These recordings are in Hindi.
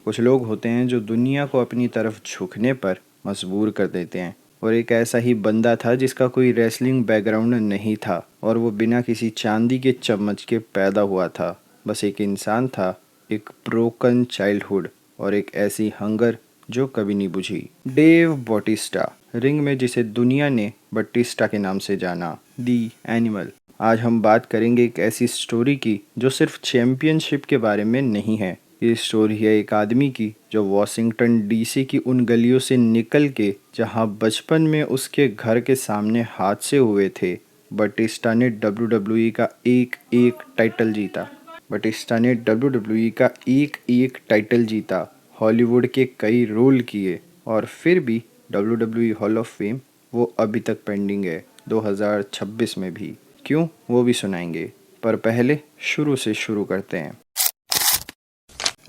कुछ लोग होते हैं जो दुनिया को अपनी तरफ झुकने पर मजबूर कर देते हैं, और एक ऐसा ही बंदा था जिसका कोई रेसलिंग बैकग्राउंड नहीं था और वो बिना किसी चांदी के चम्मच के पैदा हुआ था। बस एक इंसान था, एक ब्रोकन चाइल्डहुड और एक ऐसी हंगर जो कभी नहीं बुझी। डेव बॉटिस्टा, रिंग में जिसे दुनिया ने बटिस्टा के नाम से जाना, दी एनिमल। आज हम बात करेंगे एक ऐसी स्टोरी की जो सिर्फ चैंपियनशिप के बारे में नहीं है। ये स्टोरी है एक आदमी की जो वॉशिंगटन डीसी की उन गलियों से निकल के, जहां बचपन में उसके घर के सामने हादसे हुए थे, बटिस्टा ने WWE का एक एक टाइटल जीता। बटिस्टा ने WWE का एक एक टाइटल जीता, हॉलीवुड के कई रोल किए, और फिर भी WWE हॉल ऑफ फेम वो अभी तक पेंडिंग है, 2026 में भी। क्यों, वो भी सुनाएंगे, पर पहले शुरू से शुरू करते हैं।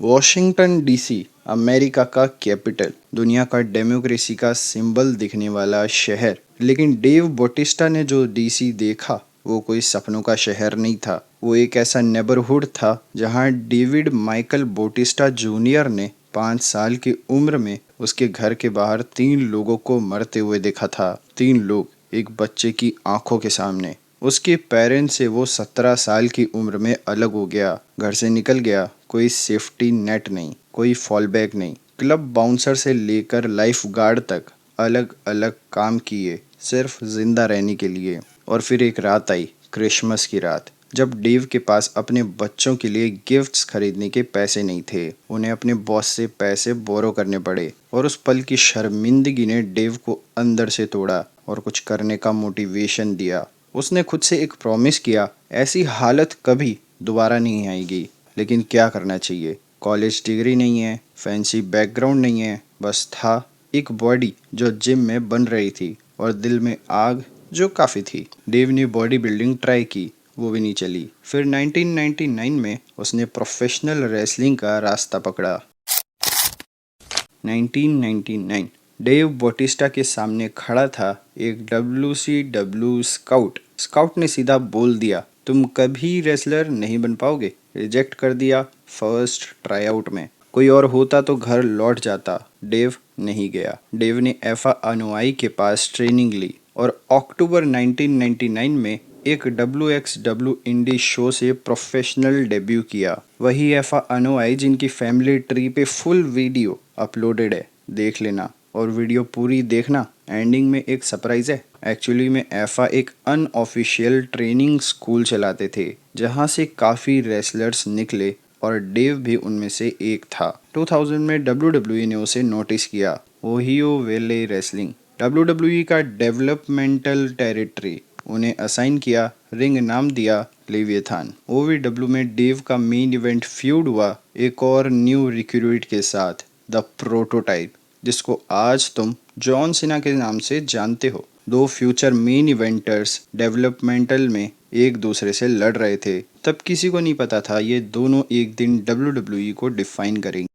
वॉशिंगटन डीसी, अमेरिका का कैपिटल, दुनिया का डेमोक्रेसी का सिंबल दिखने वाला शहर। लेकिन डेव बॉटिस्टा ने जो डीसी देखा वो कोई सपनों का शहर नहीं था। वो एक ऐसा नेबरहुड था जहां डेविड माइकल बॉटिस्टा जूनियर ने 5 साल की उम्र में उसके घर के बाहर 3 लोगों को मरते हुए देखा था। 3 लोग एक बच्चे की आंखों के सामने। उसके पेरेंट्स से वो 17 साल की उम्र में अलग हो गया, घर से निकल गया। कोई सेफ्टी नेट नहीं, कोई फॉल बैक नहीं। क्लब बाउंसर से लेकर लाइफ गार्ड तक अलग अलग काम किए, सिर्फ जिंदा रहने के लिए। और फिर एक रात आई, क्रिसमस की रात, जब डेव के पास अपने बच्चों के लिए गिफ्ट्स खरीदने के पैसे नहीं थे। उन्हें अपने बॉस से पैसे बोरो करने पड़े, और उस पल की शर्मिंदगी ने डेव को अंदर से तोड़ा और कुछ करने का मोटिवेशन दिया। उसने खुद से एक प्रॉमिस किया, ऐसी हालत कभी दोबारा नहीं आएगी। लेकिन क्या करना चाहिए? कॉलेज डिग्री नहीं है, फैंसी बैकग्राउंड नहीं है, बस था एक बॉडी जो जिम में बन रही थी और दिल में आग जो काफ़ी थी। डेव ने बॉडी बिल्डिंग ट्राई की, वो भी नहीं चली। फिर 1999 में उसने प्रोफेशनल रेसलिंग का रास्ता पकड़ा। 1999 डेव बॉटिस्टा के सामने खड़ा था एक WCW स्काउट। स्काउट ने सीधा बोल दिया, तुम कभी रेसलर नहीं बन पाओगे। रिजेक्ट कर दिया फर्स्ट ट्राई आउट में। कोई और होता तो घर लौट जाता। डेव नहीं गया। डेव ने एफा अनुआई के पास ट्रेनिंग ली और अक्टूबर 1999 में एक WXW इंडी शो से प्रोफेशनल डेब्यू किया। वही एफा अनुआई जिनकी फैमिली ट्री पे फुल वीडियो अपलोडेड है, देख लेना। और वीडियो पूरी देखना, एंडिंग में एक सरप्राइज है। एक्चुअली में एफा एक अनऑफिशियल ट्रेनिंग स्कूल चलाते थे जहां से काफ़ी रेसलर्स निकले, और डेव भी उनमें से एक था। 2000 में WWE ने उसे नोटिस किया, ओहियो वेले रेसलिंग, WWE का डेवलपमेंटल टेरिटरी, उन्हें असाइन किया। रिंग नाम दिया लेविएथान। OVW में डेव का मेन इवेंट फ्यूड हुआ एक और न्यू रिक्रूट के साथ, द प्रोटोटाइप, जिसको आज तुम जॉन सिना के नाम से जानते हो। दो फ्यूचर मेन इवेंटर्स डेवलपमेंटल में एक दूसरे से लड़ रहे थे। तब किसी को नहीं पता था ये दोनों एक दिन WWE को डिफाइन करेंगे।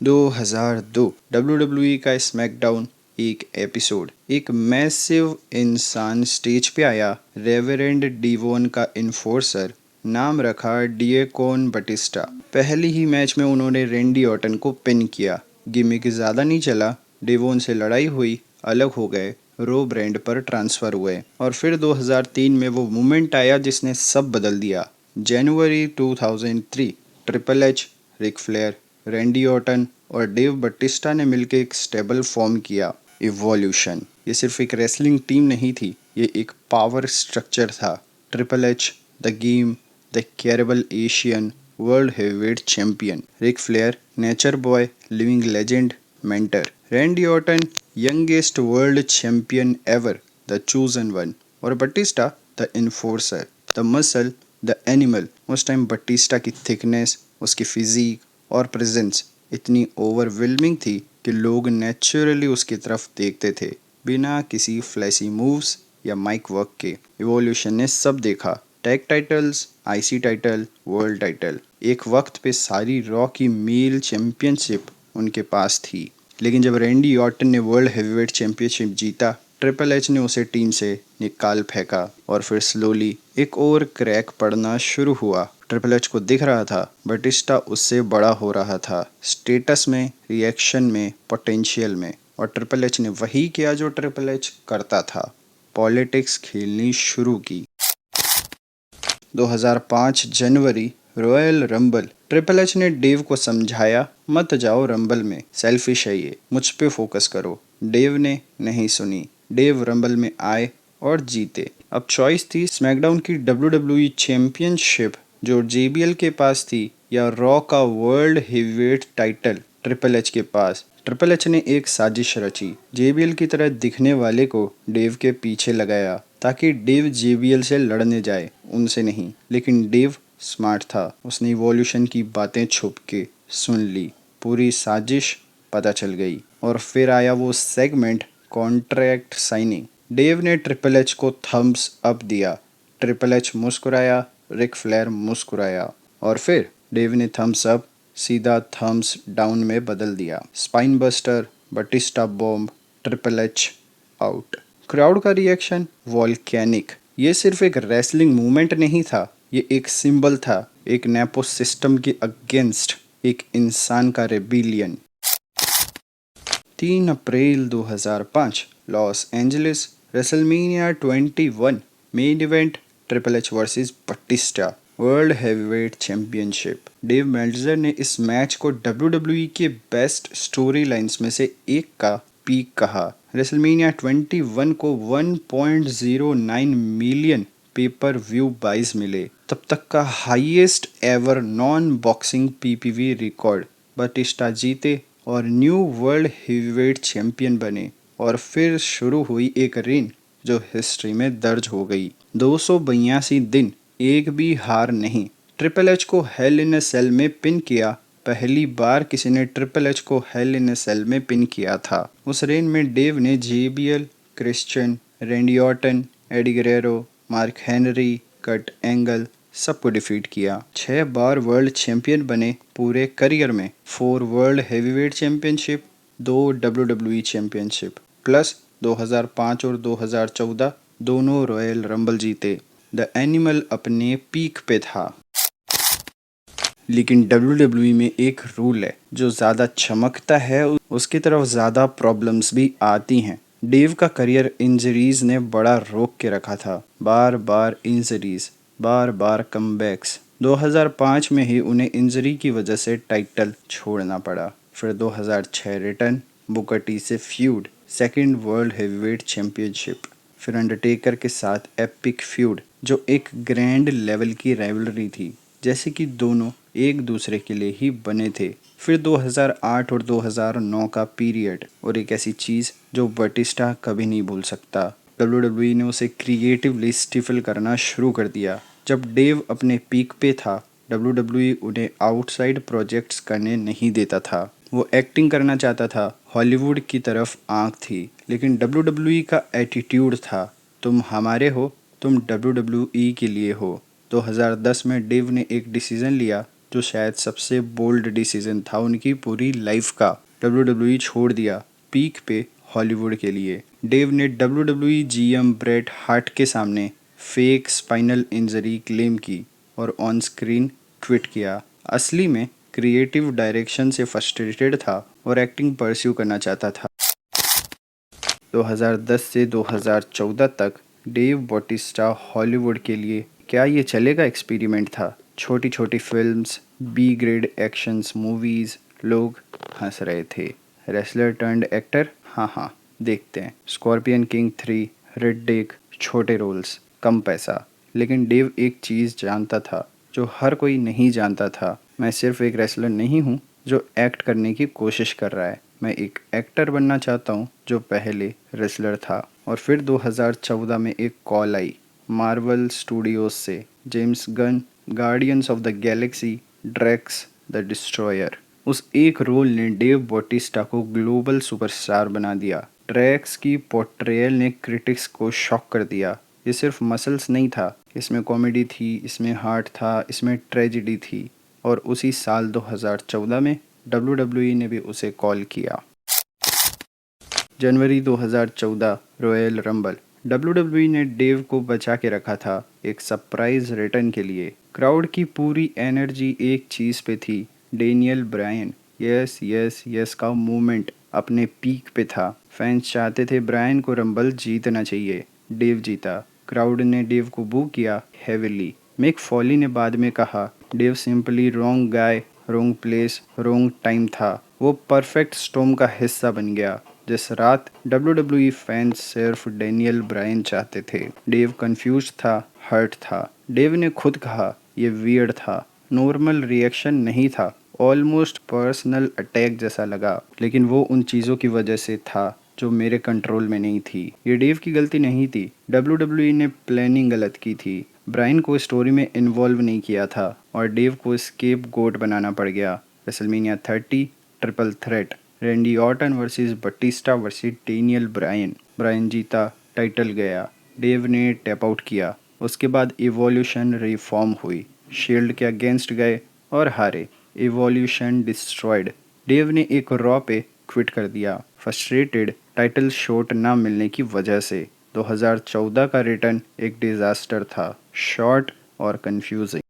2002 WWE का स्मैकडाउन एक एपिसोड, एक मैसिव इंसान स्टेज पे आया। रेवरेंड डिवोन का इन्फोर्सर, नाम रखा डिएकोन बटिस्टा। पहले ही मैच में उन्होंने रेंडी ऑर्टन को पिन किया। गिमिक ज़्यादा नहीं चला, डिवोन से लड़ाई हुई, अलग हो गए, रो ब्रांड पर ट्रांसफ़र हुए। और फिर 2003 में वो मोमेंट आया जिसने सब बदल दिया। जनवरी 2003, triple H, Ric Flair, Randy Orton और डेव बटिस्टा ने मिलकर एक स्टेबल फॉर्म किया, इवोल्यूशन। ये सिर्फ एक रेसलिंग टीम नहीं थी, ये एक पावर स्ट्रक्चर था। Triple H, the game, the cerebral assassin world heavyweight champion. Ric Flair, nature boy, living legend, mentor. Randy Orton, youngest world champion ever, the chosen one. और Batista, the enforcer, the muscle, the animal. उस टाइम बटिस्टा की थिकनेस, उसकी फिजिक और प्रेजेंस इतनी ओवरवेलमिंग थी कि लोग नेचुरली उसकी तरफ देखते थे, बिना किसी फ्लैशी मूव्स या माइक वर्क के। इवोल्यूशन ने सब देखा, tag titles, IC title, world title. एक वक्त पे सारी रॉ की मेल चैंपियनशिप उनके पास थी। लेकिन जब रैंडी ऑर्टन ने वर्ल्ड हेवीवेट चैंपियनशिप जीता, ट्रिपल एच ने उसे टीम से निकाल फेंका, और फिर स्लोली एक और क्रैक पड़ना शुरू हुआ। ट्रिपल एच को दिख रहा था बटिस्टा उससे बड़ा हो रहा था, स्टेटस में, रिएक्शन में, पोटेंशियल में। और ट्रिपल एच ने वही किया जो ट्रिपल एच करता था, पॉलिटिक्स खेलनी शुरू की। 2005 जनवरी, रॉयल रंबल। ट्रिपल एच ने डेव को समझाया, मत जाओ रंबल में, सेल्फिश है ये, मुझ पे फोकस करो। डेव ने नहीं सुनी। डेव रंबल में आए और जीते। अब चॉइस थी स्मैकडाउन की WWE चैंपियनशिप जो JBL के पास थी, या रॉ का world heavyweight title triple H के पास। ट्रिपल एच ने एक साजिश रची, JBL की तरह दिखने वाले को डेव के पीछे लगाया ताकि डेव JBL से लड़ने जाए, उनसे नहीं। लेकिन डेव स्मार्ट था, उसने इवोल्यूशन की बातें छुप के सुन ली, पूरी साजिश पता चल गई। और फिर आया वो सेगमेंट, कॉन्ट्रैक्ट साइनिंग। डेव ने ट्रिपल एच को थम्स अप दिया, ट्रिपल एच मुस्कुराया, रिक फ्लेयर मुस्कुराया, और फिर डेव ने थम्स अप सीधा थम्स डाउन में बदल दिया। Spine buster, Batista bomb, triple H out. Crowd का रिएक्शन वॉल्केनिक। ये सिर्फ एक रेसलिंग मूवमेंट नहीं था, ये एक सिंबल था, एक नेपो सिस्टम के अगेंस्ट एक इंसान का rebellion. 3 April 2005, Los Angeles, WrestleMania 21, main event triple H versus Batista, world heavyweight championship. Dave Meltzer ने इस मैच को WWE के बेस्ट स्टोरी लाइन्स में से एक का पीक कहा। रेसलमेनिया 21 को 1.09 मिलियन पेपर व्यू बाइज मिले, तब तक का highest ever non boxing PPV record. Batista जीते और न्यू वर्ल्ड हेवीवेट चैंपियन बने। और फिर शुरू हुई एक रेन जो हिस्ट्री में दर्ज हो गई। 282 दिन, एक भी हार नहीं। ट्रिपल एच को हेल इन ए सेल में पिन किया। पहली बार किसी ने ट्रिपल एच को हेल इन ए सेल में पिन किया था। उस रेन में डेव ने JBL, Christian, Randy Orton, Eddie गुerrero, मार्क हेनरी, कर्ट एंगल सबको डिफीट किया। 6 बार वर्ल्ड चैंपियन बने पूरे करियर में। 4 world heavyweight championship, 2 WWE championship, plus 2005 और 2014 दोनों रॉयल रंबल जीते। द एनिमल अपने पीक पे था। लेकिन WWE में एक रूल है, जो ज़्यादा चमकता है उसकी तरफ ज़्यादा प्रॉब्लम्स भी आती हैं। डेव का करियर इंजरीज ने बड़ा रोक के रखा था, बार बार इंजरीज, बार बार कमबैक्स। 2005 में ही उन्हें इंजरी की वजह से टाइटल छोड़ना पड़ा। फिर 2006 रिटर्न, बुकर टी से feud, second world heavyweight championship, फिर अंडरटेकर के साथ एपिक फ्यूड जो एक ग्रैंड लेवल की राइवलरी थी, जैसे कि दोनों एक दूसरे के लिए ही बने थे। फिर 2008 और 2009 का पीरियड, और एक ऐसी चीज़ जो बटिस्टा कभी नहीं भूल सकता। WWE ने उसे क्रिएटिवली स्टिफल करना शुरू कर दिया। जब डेव अपने पीक पे था, WWE उन्हें आउटसाइड प्रोजेक्ट्स करने नहीं देता था। वो एक्टिंग करना चाहता था, हॉलीवुड की तरफ आंख थी, लेकिन WWE का एटीट्यूड था, तुम हमारे हो, तुम WWE के लिए हो। 2010 में डेव ने एक डिसीजन लिया जो शायद सबसे बोल्ड डिसीजन था उनकी पूरी लाइफ का। WWE छोड़ दिया पीक पे हॉलीवुड के लिए। डेव ने WWE GM ब्रेट हार्ट के सामने फेक स्पाइनल इंजरी क्लेम की और ऑन स्क्रीन ट्वीट किया। असली में क्रिएटिव डायरेक्शन से फ्रस्ट्रेटेड था और एक्टिंग परस्यू करना चाहता था। 2010 से 2014 तक डेव बॉटिस्टा हॉलीवुड के लिए क्या ये चलेगा एक्सपेरिमेंट था। छोटी छोटी films, B grade actions movies, लोग हंस रहे थे। रेसलर टर्न्ड एक्टर, हाँ देखते हैं। स्कॉर्पियन किंग 3, रेड डेक, छोटे रोल्स, कम पैसा। लेकिन डेव एक चीज़ जानता था जो हर कोई नहीं जानता था, मैं सिर्फ एक रेसलर नहीं हूँ जो एक्ट करने की कोशिश कर रहा है, मैं एक एक्टर बनना चाहता हूँ जो पहले रेसलर था। और फिर 2014 में एक कॉल आई मार्वल स्टूडियोज से, James Gunn, Guardians of the Galaxy, Drax the Destroyer. उस एक रोल ने डेव बॉटिस्टा को ग्लोबल सुपरस्टार बना दिया। ड्रैक्स की पोर्ट्रेयल ने क्रिटिक्स को शॉक कर दिया। ये सिर्फ मसल्स नहीं था, इसमें कॉमेडी थी, इसमें हार्ट था, इसमें ट्रेजिडी थी। और उसी साल 2014 में WWE ने भी उसे कॉल किया। जनवरी 2014, रॉयल रंबल। WWE ने डेव को बचा के रखा था एक सरप्राइज रिटर्न के लिए। क्राउड की पूरी एनर्जी एक चीज़ पे थी, Daniel Bryan. Yes yes yes का मूवमेंट अपने पीक पे था। फैंस चाहते थे ब्रायन को रंबल जीतना चाहिए। डेव जीता। क्राउड ने डेव को बू किया हेविली। मिक फॉली ने बाद में कहा, डेव सिंपली रॉन्ग गाय, रॉन्ग प्लेस, रॉन्ग टाइम था। वो परफेक्ट स्टॉर्म का हिस्सा बन गया। जिस रात WWE फैंस सिर्फ डेनियल ब्रायन चाहते थे। डेव कंफ्यूज था, हर्ट था। डेव ने खुद कहा, ये वियर्ड था, नॉर्मल रिएक्शन नहीं था, ऑलमोस्ट पर्सनल अटैक जैसा लगा, लेकिन वो उन चीज़ों की वजह से था जो मेरे कंट्रोल में नहीं थी। ये डेव की गलती नहीं थी, WWE ने प्लानिंग गलत की थी। ब्रायन को स्टोरी में इन्वॉल्व नहीं किया था और डेव को स्केप गोट बनाना पड़ गया। WrestleMania 30 triple threat, Randy Orton versus Batista versus Daniel Bryan. Bryan जीता, टाइटल गया। डेव ने टैप आउट किया। उसके बाद इवोल्यूशन रिफॉर्म हुई। शील्ड के अगेंस्ट गए और हारे। Evolution destroyed. डेव ने एक रॉ पे क्विट कर दिया, फ्रस्ट्रेटेड टाइटल शॉट ना मिलने की वजह से। 2014 का रिटर्न एक डिजास्टर था, शॉर्ट और कंफ्यूजिंग।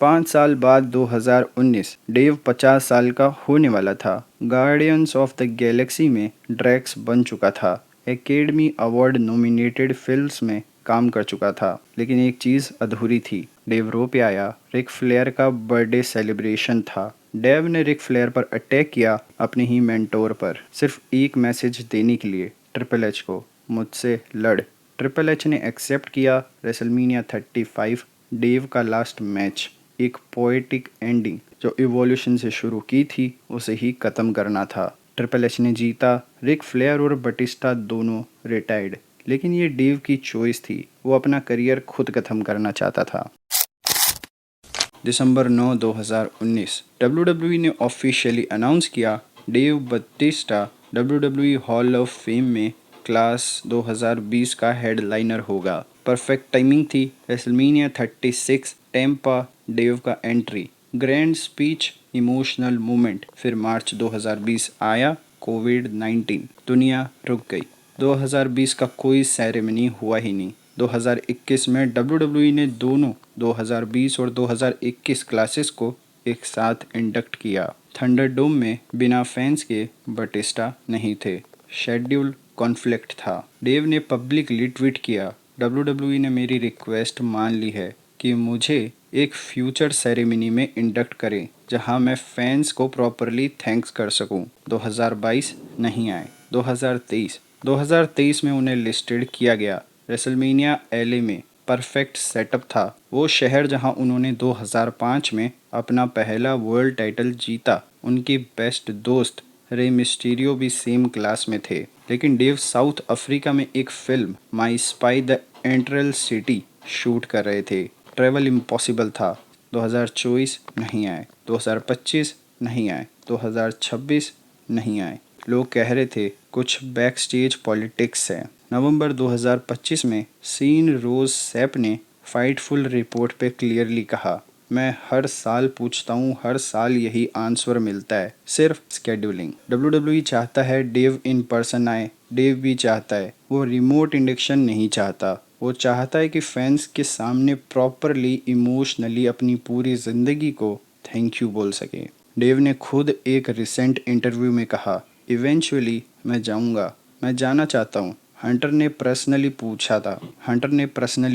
5 साल बाद 2019 डेव 50 साल का होने वाला था। गार्डियंस ऑफ द गैलेक्सी में ड्रैक्स बन चुका था। एकेडमी अवार्ड नॉमिनेटेड फिल्म्स में काम कर चुका था, लेकिन एक चीज़ अधूरी थी। डेव रो पे आया। रिक फ्लेयर का बर्थडे सेलिब्रेशन था। डेव ने रिक फ्लेयर पर अटैक किया, अपने ही मेंटोर पर, सिर्फ एक मैसेज देने के लिए, ट्रिपल एच को, मुझसे लड़। ट्रिपल एच ने एक्सेप्ट किया। रेसलमेनिया 35 डेव का लास्ट मैच, एक पोएटिक एंडिंग जो इवोल्यूशन से शुरू की थी उसे ही ख़त्म करना था। ट्रिपल एच ने जीता। रिक फ्लेयर और बटिस्टा दोनों रिटायर्ड, लेकिन ये डेव की चॉइस थी। वो अपना करियर खुद ख़त्म करना चाहता था। दिसंबर 9, 2019 WWE ने ऑफिशियली अनाउंस किया, Dave Batista WWE Hall of Fame में क्लास 2020 का हेडलाइनर होगा। परफेक्ट टाइमिंग थी। रेसलमेनिया 36 टेम्पा, डेव का entry, grand speech, emotional moment. फिर मार्च 2020 आया, कोविड-19, दुनिया रुक गई। 2020 का कोई सेरेमनी हुआ ही नहीं। 2021 में WWE ने दोनों 2020 और 2021 क्लासेस को एक साथ इंडक्ट किया। थंडरडोम में बिना फैंस के बटिस्टा नहीं थे। शेड्यूल कॉन्फ्लिक्ट था। डेव ने पब्लिकली ट्वीट किया, WWE ने मेरी रिक्वेस्ट मान ली है कि मुझे एक फ्यूचर सेरेमनी में इंडक्ट करें जहां मैं फैंस को प्रॉपरली थैंक्स कर सकूं। 2022 नहीं आए। 2023 में उन्हें लिस्टेड किया गया। रेसलमेनिया एलए में परफेक्ट सेटअप था। वो शहर जहां उन्होंने 2005 में अपना पहला वर्ल्ड टाइटल जीता। उनके बेस्ट दोस्त रे मिस्टीरियो भी सेम क्लास में थे, लेकिन डेव साउथ अफ्रीका में एक film my spy the enteral city shoot कर रहे थे। ट्रैवल इम्पॉसिबल था। 2024 नहीं आए। 2025 नहीं आए। 2026 नहीं आए। लोग कह रहे थे कुछ बैक स्टेज पॉलिटिक्स है। नवंबर 2025 में सीन रोज सैप ने फाइटफुल रिपोर्ट पे क्लियरली कहा, मैं हर साल पूछता हूँ, हर साल यही आंसर मिलता है, सिर्फ स्केड्यूलिंग। WWE चाहता है डेव इन पर्सन आए। डेव भी चाहता है, वो रिमोट इंडक्शन नहीं चाहता। वो चाहता है कि फैंस के सामने प्रॉपरली इमोशनली अपनी पूरी ज़िंदगी को थैंक यू बोल सके। डेव ने खुद एक रिसेंट इंटरव्यू में कहा, इवेंचुअली मैं जाऊंगा, मैं जाना चाहता हूँ। हंटर ने पर्सनली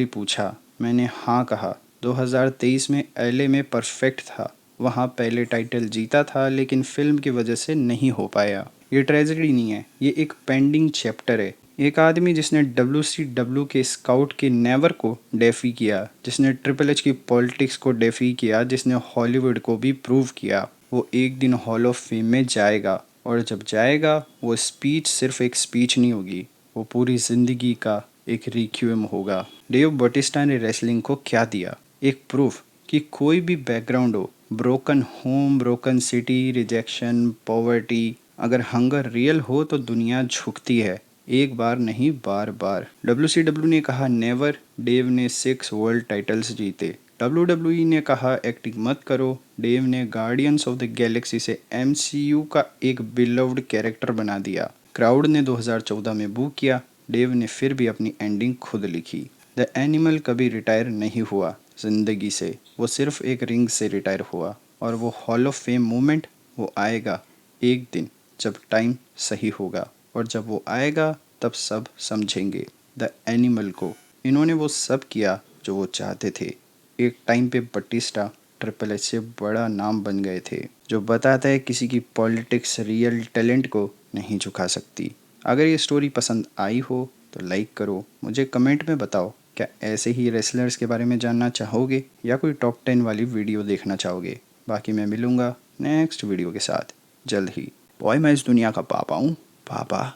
पूछा, मैंने हाँ कहा। 2023 में एलए में परफेक्ट था। वहाँ पहले टाइटल जीता था, लेकिन फिल्म की वजह से नहीं हो पाया। ये ट्रेजेडी नहीं है, ये एक पेंडिंग चैप्टर है। एक आदमी जिसने WCW के स्काउट के नेवर को डेफी किया, जिसने ट्रिपल एच की पॉलिटिक्स को डेफी किया, जिसने हॉलीवुड को भी प्रूव किया, वो एक दिन हॉल ऑफ फेम में जाएगा। और जब जाएगा, वो स्पीच सिर्फ एक स्पीच नहीं होगी, वो पूरी ज़िंदगी का एक रिक्विएम होगा। डेव बटिस्टा ने रेसलिंग को क्या दिया? एक प्रूफ कि कोई भी बैकग्राउंड हो, broken home, broken city, rejection, poverty, अगर हंगर रियल हो तो दुनिया झुकती है। एक बार नहीं, बार बार। WCW ने कहा नेवर। डेव ने 6 वर्ल्ड टाइटल्स जीते। WWE ने कहा एक्टिंग मत करो। डेव ने गार्डियंस ऑफ द गैलेक्सी से MCU का एक बिलव्ड कैरेक्टर बना दिया। क्राउड ने 2014 में बू किया। डेव ने फिर भी अपनी एंडिंग खुद लिखी। द एनिमल कभी रिटायर नहीं हुआ, ज़िंदगी से, वो सिर्फ एक रिंग से रिटायर हुआ। और वो हॉल ऑफ फेम मोमेंट, वो आएगा एक दिन जब टाइम सही होगा। और जब वो आएगा तब सब समझेंगे द एनिमल को। इन्होंने वो सब किया जो वो चाहते थे। एक टाइम पे बटिस्टा ट्रिपल एच से बड़ा नाम बन गए थे, जो बताता है किसी की पॉलिटिक्स रियल टैलेंट को नहीं झुका सकती। अगर ये स्टोरी पसंद आई हो तो लाइक करो, मुझे कमेंट में बताओ क्या ऐसे ही रेसलर्स के बारे में जानना चाहोगे या कोई टॉप 10 वाली वीडियो देखना चाहोगे। बाकी मैं मिलूँगा नेक्स्ट वीडियो के साथ जल्द ही। बॉय मैं इस दुनिया का पापा हूँ, पापा।